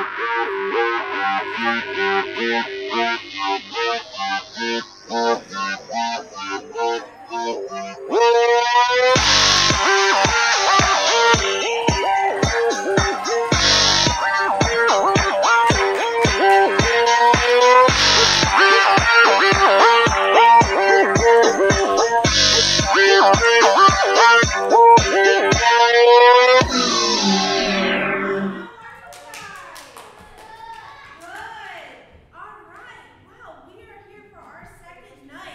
All right. Wow, we are here for our second night.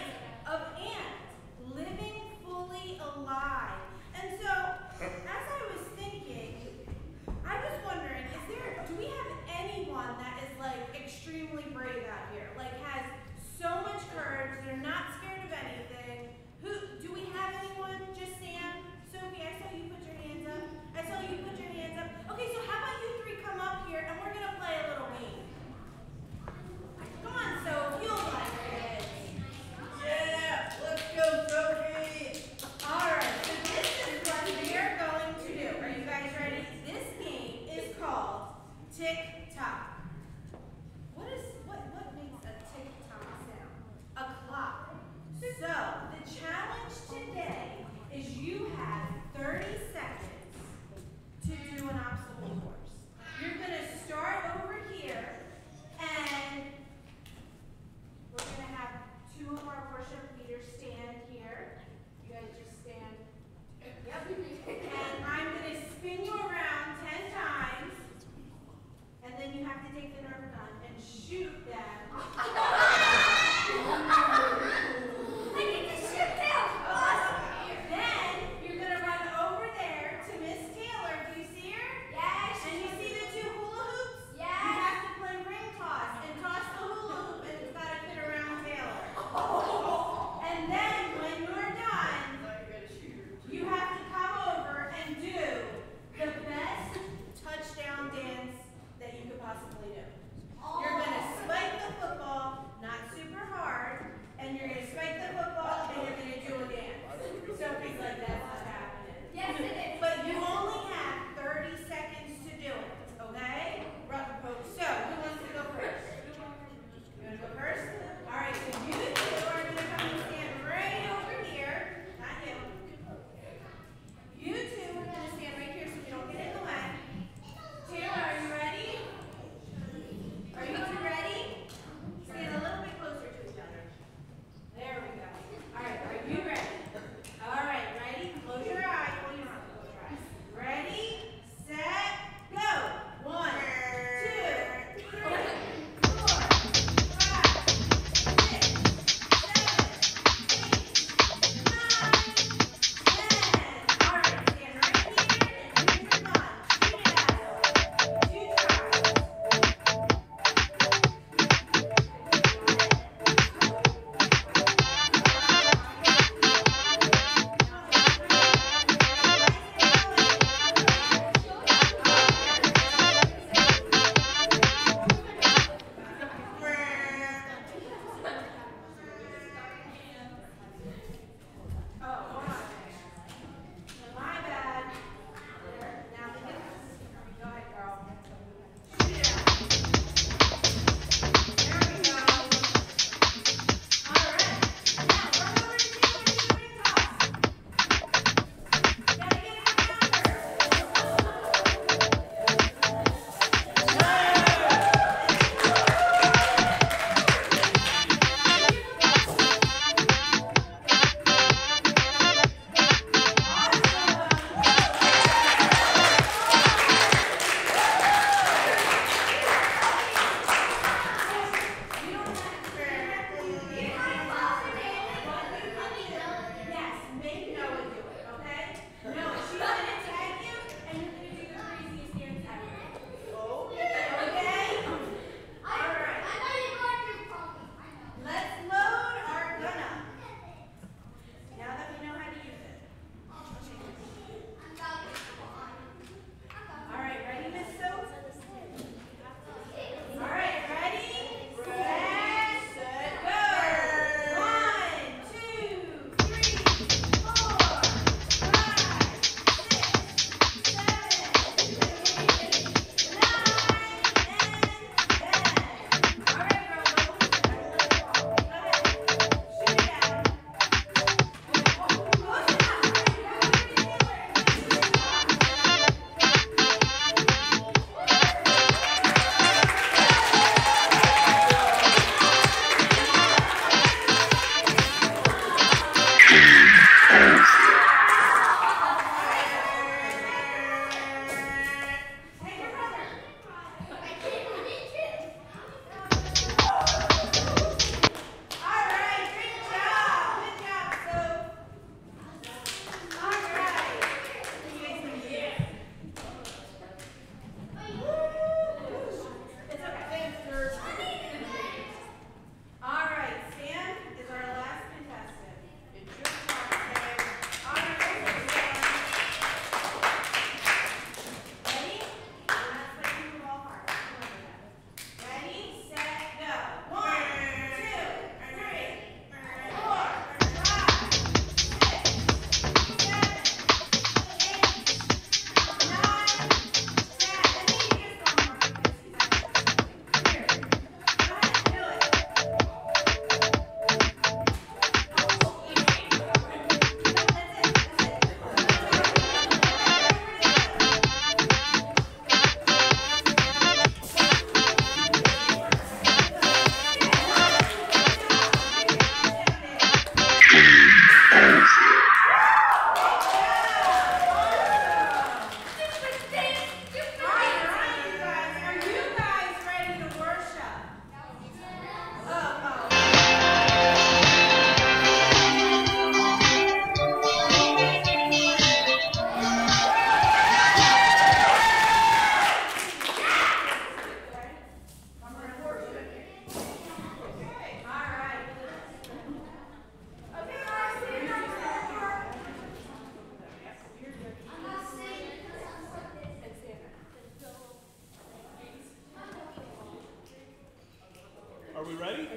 we ready?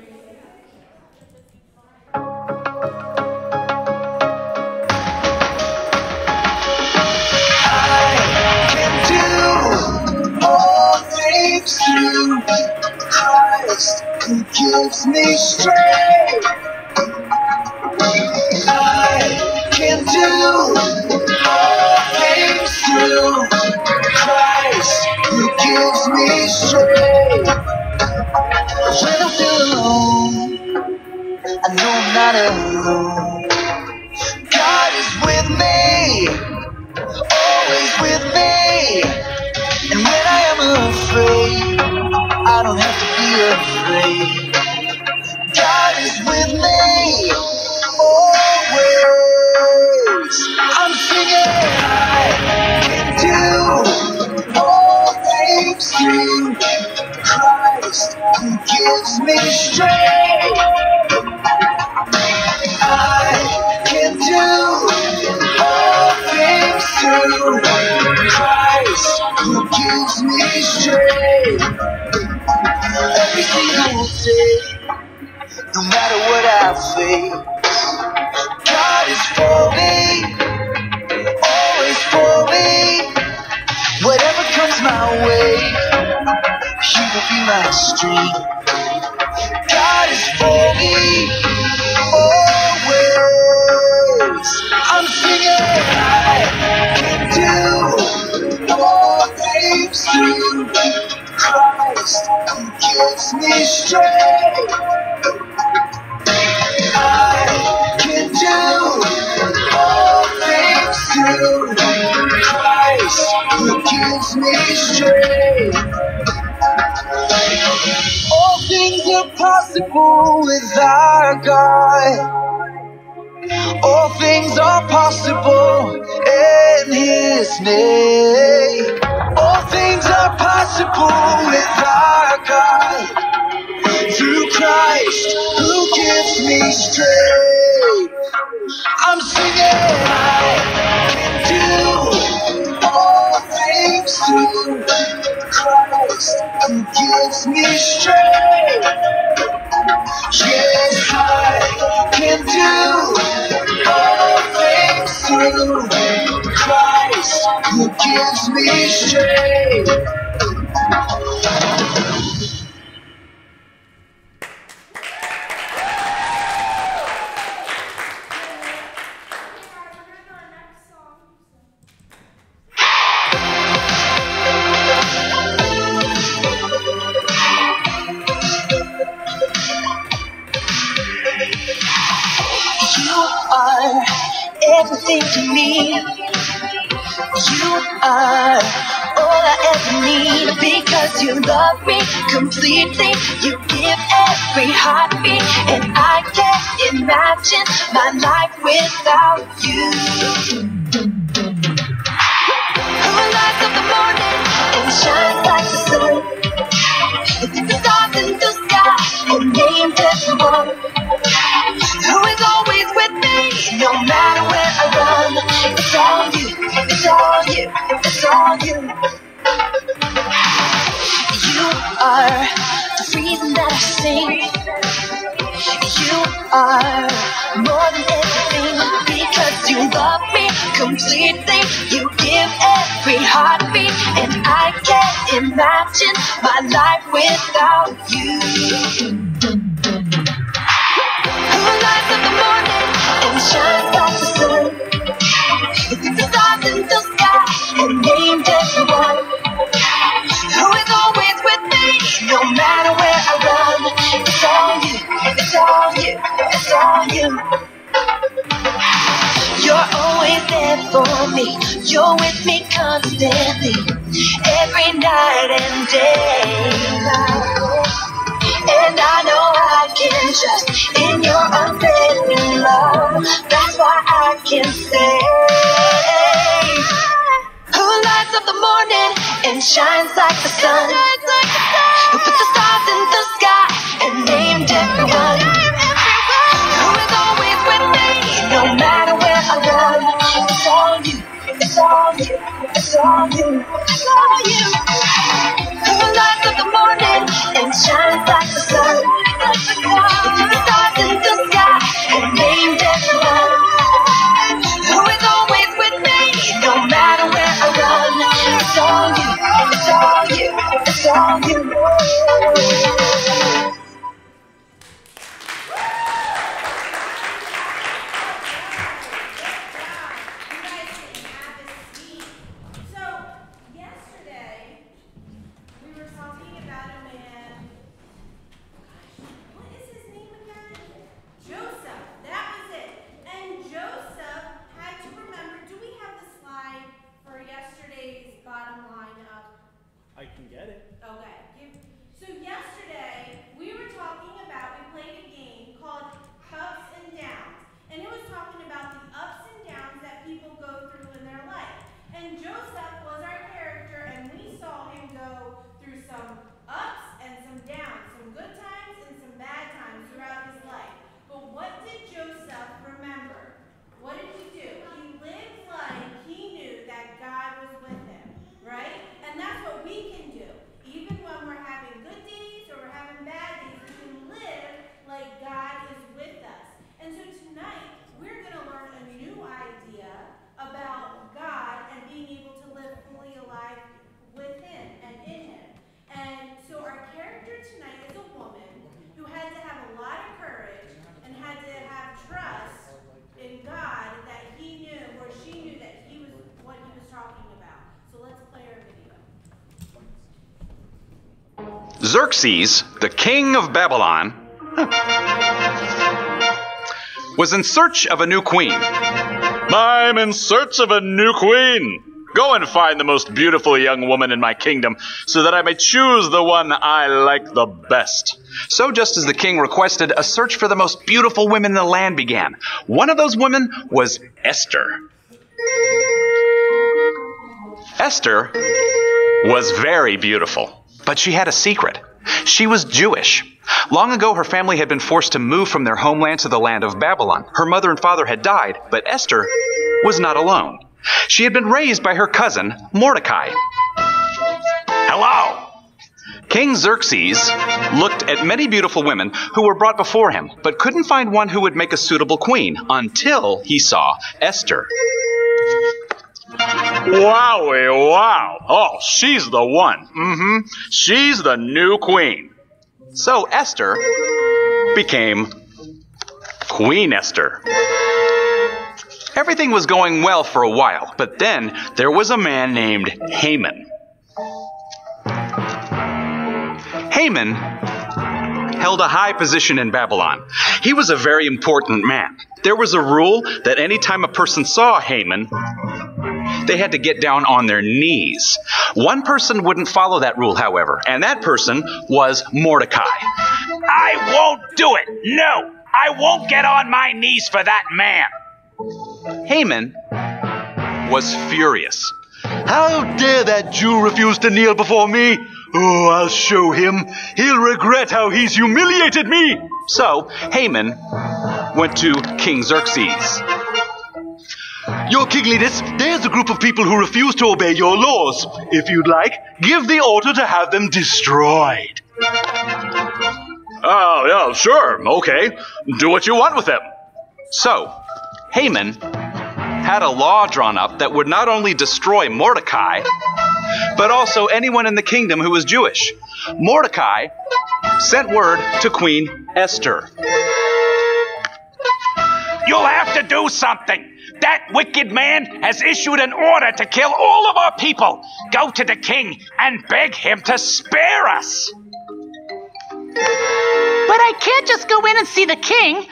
Through Christ who gives me strength, I can do all things through Christ who gives me strength. When I feel alone, I know I'm not alone. God is with me, always with me, and when I am afraid, I don't have to be afraid. God is with me, always. I'm singing, I can do all things through Christ who gives me strength. I can do all things through Christ who gives me strength. Every single day, no matter what I face, God is for me, always for me. Whatever comes my way, He will be my strength. God is for me, always. I'm singing, I can do all things through Christ who gives me strength. I can do all things through Christ who gives me strength. All things are possible with our God. All things are possible in His name. All things are possible with our God. Through Christ who gives me strength. I'm singing, I can do all things through Christ who gives me strength. Yes, I can do all things through Christ who gives me strength. Everything to me, you are all I ever need. Because you love me completely, you give every heartbeat, and I can't imagine my life without you. Who lights up the morning and shines like the sun? It's the stars in the sky and named everyone. Who is always with me, no matter where I run. It's all you, it's all you, it's all you. You are the reason that I sing. You are more than everything. Because you love me completely, you give every heartbeat, and I can't imagine my life without you. Who lights up the morning and shines like the sun? It's the stars in the sky and named everyone. Who is always with me, no matter where I run. It's all you, it's all you, it's all you. You're always there for me, you're with me constantly, every night and day. And I know I can trust in your unfailing love. That's why I can say, who lights up the morning and shines like the sun? Who put the stars in the sky and named everyone? Who is always with me, no matter where I run? It's all you, it's all you, it's all you, it's all you. Who lights up the morning and shines like the sun? touch the ground, the stars in the sky, and named everyone who is always with me, no matter where I run. It's all you, it's all you, it's all you. Xerxes, the king of Babylon, was in search of a new queen. I'm in search of a new queen. Go and find the most beautiful young woman in my kingdom, so that I may choose the one I like the best. So just as the king requested, a search for the most beautiful women in the land began. One of those women was Esther. Esther was very beautiful. But she had a secret. She was Jewish. Long ago, her family had been forced to move from their homeland to the land of Babylon. Her mother and father had died, but Esther was not alone. She had been raised by her cousin, Mordecai. Hello! King Xerxes looked at many beautiful women who were brought before him, but couldn't find one who would make a suitable queen until he saw Esther. Wowie, wow. Oh, she's the one. She's the new queen. So Esther became Queen Esther. Everything was going well for a while, but then there was a man named Haman. Haman held a high position in Babylon. He was a very important man. There was a rule that any time a person saw Haman, they had to get down on their knees. One person wouldn't follow that rule, however, and that person was Mordecai. I won't do it! No! I won't get on my knees for that man! Haman was furious. How dare that Jew refuse to kneel before me? Oh, I'll show him. He'll regret how he's humiliated me. So Haman went to King Xerxes. Your kingliness, there's a group of people who refuse to obey your laws. If you'd like, give the order to have them destroyed. Oh, yeah, sure, okay. Do what you want with them. So, Haman had a law drawn up that would not only destroy Mordecai, but also anyone in the kingdom who was Jewish. Mordecai sent word to Queen Esther. You'll have to do something. That wicked man has issued an order to kill all of our people. Go to the king and beg him to spare us. But I can't just go in and see the king.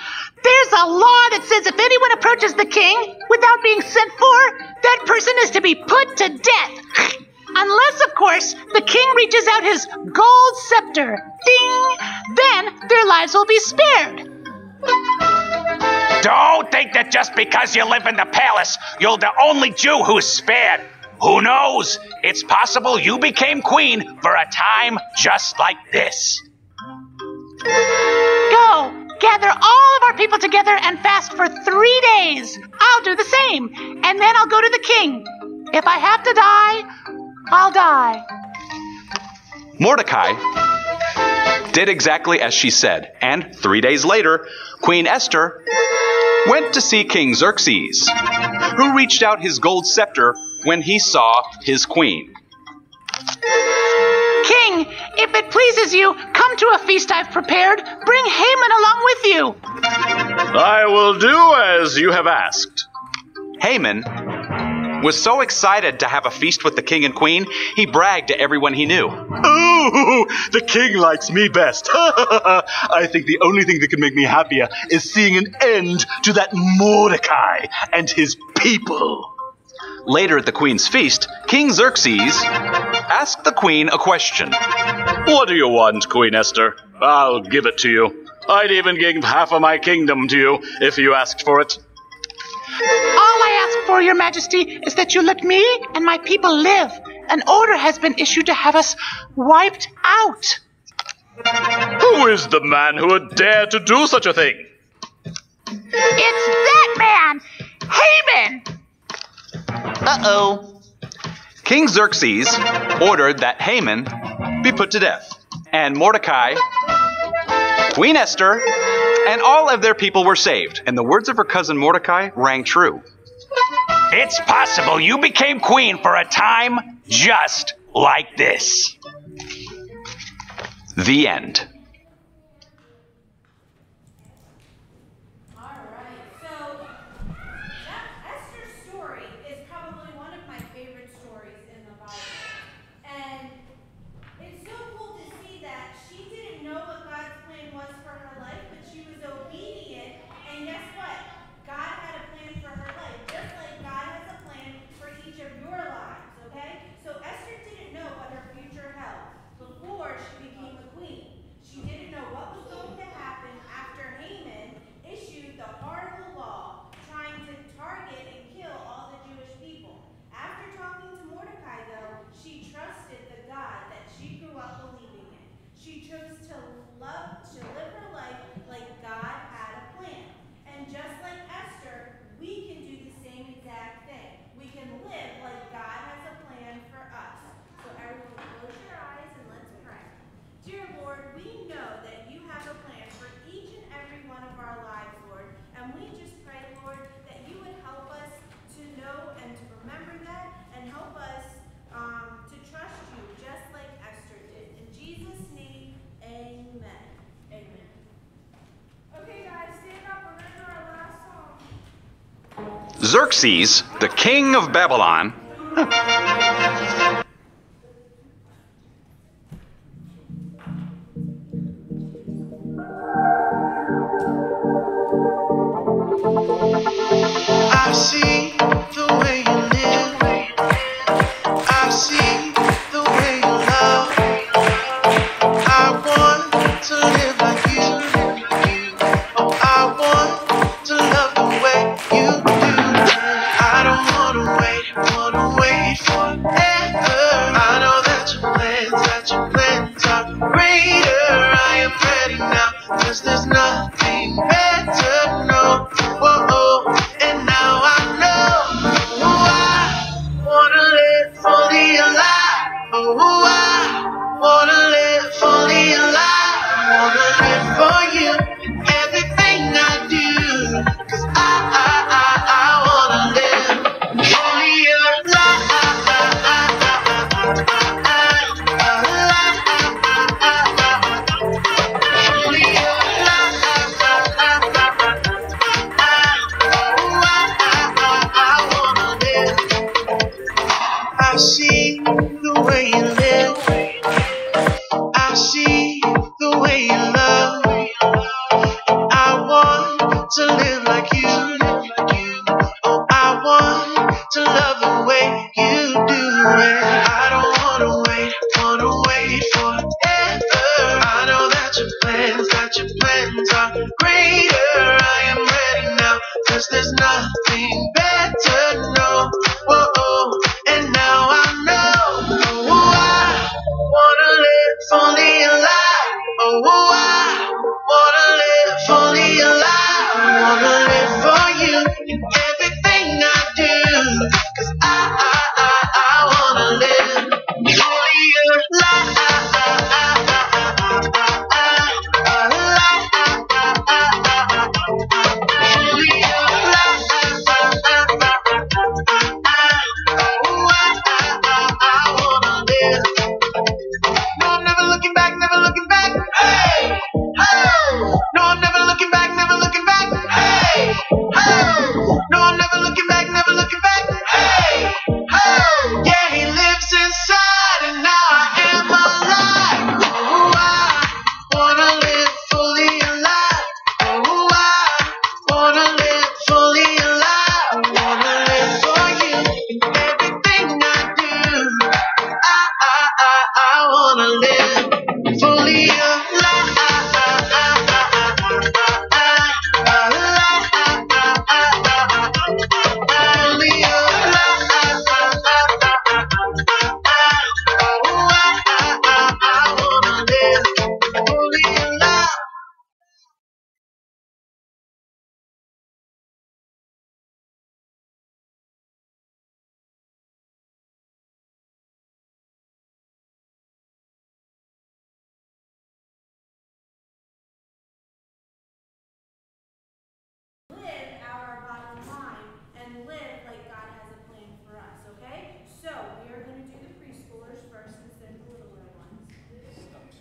There's a law that says if anyone approaches the king without being sent for, that person is to be put to death. Unless, of course, the king reaches out his gold scepter. Ding! Then their lives will be spared. Don't think that just because you live in the palace, you're the only Jew who's spared. Who knows? It's possible you became queen for a time just like this. Go! Gather all of our people together and fast for 3 days. I'll do the same, and then I'll go to the king. If I have to die, I'll die. Mordecai did exactly as she said, and 3 days later, Queen Esther went to see King Xerxes, who reached out his gold scepter when he saw his queen. King, if it pleases you, come to a feast I've prepared. Bring Haman along with you. I will do as you have asked. Haman was so excited to have a feast with the king and queen, he bragged to everyone he knew. Oh, the king likes me best. I think the only thing that can make me happier is seeing an end to that Mordecai and his people. Later at the queen's feast, King Xerxes asked the queen a question. What do you want, Queen Esther? I'll give it to you. I'd even give half of my kingdom to you if you asked for it. All I ask for, Your Majesty, is that you let me and my people live. An order has been issued to have us wiped out. Who is the man who would dare to do such a thing? It's that man, Haman! Uh-oh. King Xerxes ordered that Haman be put to death, and Mordecai, Queen Esther, and all of their people were saved, and the words of her cousin Mordecai rang true. It's possible you became queen for a time just like this. The end. All right, so Esther's story is probably one of my favorite stories in the Bible. And it's so cool to see that she didn't know what God's plan was for her life, but she was obedient. And guess what? God had a plan for her life, just like God has a plan for each of your lives, okay? So Esther didn't know what her future held before she became a queen. She didn't know what was going to happen after Haman issued the horrible law trying to target and kill all the Jewish people. After talking to Mordecai, though, she trusted the God that she grew up believing in. She chose to live her life like God had a plan. And just like Esther, we can do the same exact thing. We can live like God has a plan for us. So everyone close your eyes and let's pray. Dear Lord, we know that you have a plan for each and every one of our lives, Lord. And we just pray, Lord, that you would help us to know and to remember that and help us to trust you just like Esther did. In Jesus' name, amen. Amen. Okay, guys, stand up. We're going to do our last song. Xerxes, the king of Babylon, I see the way you live. I see the way you love. I want to live like you. Oh, I want to love the way you do. I don't wanna wait forever. I know that your plans are greater. I am ready now, 'cause there's nothing better, no. Whoa, and now I know. Oh, I wanna live fully alive. Oh, I wanna live fully alive. I wanna live for you in everything I do. 'Cause I wanna live fully alive. I see the way you live. I see the way you love. I want to live like you. Oh, I want to love the way you do it. I don't wanna wait forever. I know that your plans are greater. I am ready now, 'cause there's nothing better, no. Whoa, and now I know. Oh, I wanna live fully alive. Oh, I wanna live fully alive. I wanna live for you in everything I do. 'Cause I wanna live fully alive. I wanna live.